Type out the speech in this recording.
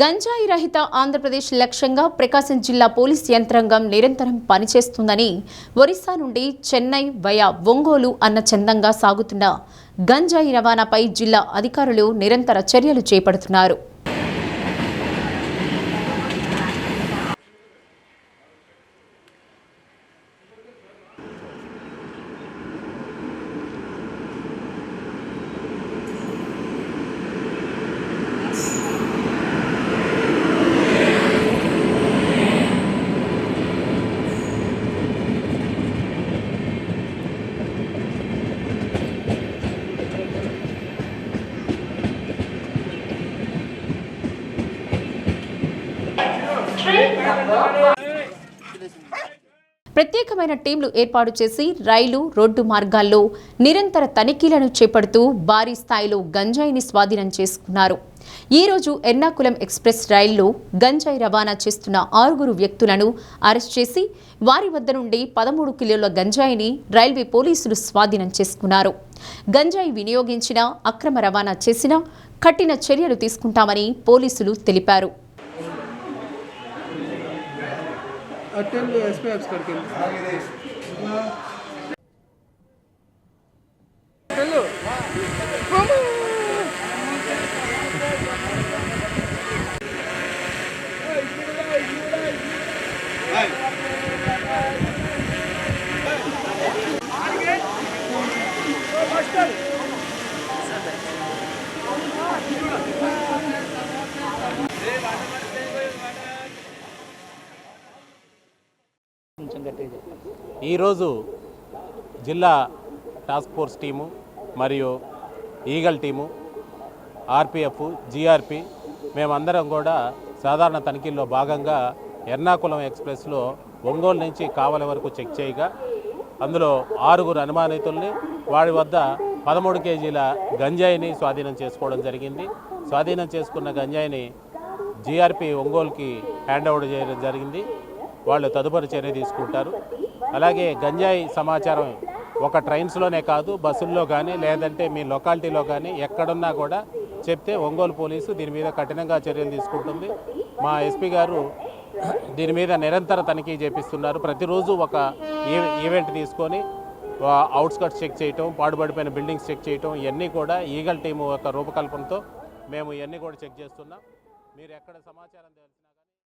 గంజాయి రహిత ఆంధ్రప్రదేశ్ లక్ష్యంగా ప్రకాశం జిల్లా పోలీస్ యంత్రాంగం నిరంతరం పనిచేస్తుందని ఒరిస్సా నుండి చెన్నై వయా ఒంగోలు అన్న చందంగా సాగుతున్న గంజాయి రవాణాపై జిల్లా అధికారులు నిరంతర చర్యలు చేపడుతున్నారు. ప్రత్యేకమైన టీంలు ఏర్పాటు చేసి రైలు, రోడ్డు మార్గాల్లో నిరంతర తనిఖీలను చేపడుతూ భారీ స్థాయిలో గంజాయిని స్వాధీనం చేసుకున్నారు. ఈ రోజు ఎర్నాకులం ఎక్స్ప్రెస్ రైల్లో గంజాయి రవాణా చేస్తున్న 6 వ్యక్తులను అరెస్ట్ చేసి వారి వద్ద నుండి 13 కిలోల గంజాయిని రైల్వే పోలీసులు స్వాధీనం చేసుకున్నారు. గంజాయి వినియోగించిన, అక్రమ రవాణా చేసిన కఠిన చర్యలు తీసుకుంటామని పోలీసులు తెలిపారు. ఈరోజు జిల్లా టాస్క్ ఫోర్స్ టీము మరియు ఈగల్ టీము, ఆర్పిఎఫ్, జిఆర్పి మేమందరం కూడా సాధారణ తనిఖీల్లో భాగంగా ఎర్నాకులం ఎక్స్ప్రెస్లో ఒంగోలు నుంచి కావలి వరకు చెక్ చేయగా అందులో 6 అనుమానితుల్ని వారి వద్ద 13 కేజీల గంజాయిని స్వాధీనం చేసుకోవడం జరిగింది. స్వాధీనం చేసుకున్న గంజాయిని జిఆర్పి ఒంగోలుకి హ్యాండ్ ఓవర్ చేయడం జరిగింది. వాళ్ళు తదుపరి చర్య తీసుకుంటారు. అలాగే గంజాయి సమాచారం ఒక ట్రైన్స్లోనే కాదు, బస్సుల్లో కానీ లేదంటే మీ లొకాలిటీలో కానీ ఎక్కడున్నా కూడా చెప్తే ఒంగోలు పోలీసు దీని మీద కఠినంగా చర్యలు తీసుకుంటుంది. మా ఎస్పీ గారు దీని మీద నిరంతర తనిఖీ చేపిస్తున్నారు. ప్రతిరోజు ఒక ఈవెంట్ తీసుకొని అవుట్స్కట్స్ చెక్ చేయటం, పాడుపడిపోయిన బిల్డింగ్స్ చెక్ చేయటం, ఇవన్నీ కూడా ఈగల్ టీము యొక్క రూపకల్పనతో మేము ఇవన్నీ కూడా చెక్ చేస్తున్నాం. మీరు ఎక్కడ సమాచారం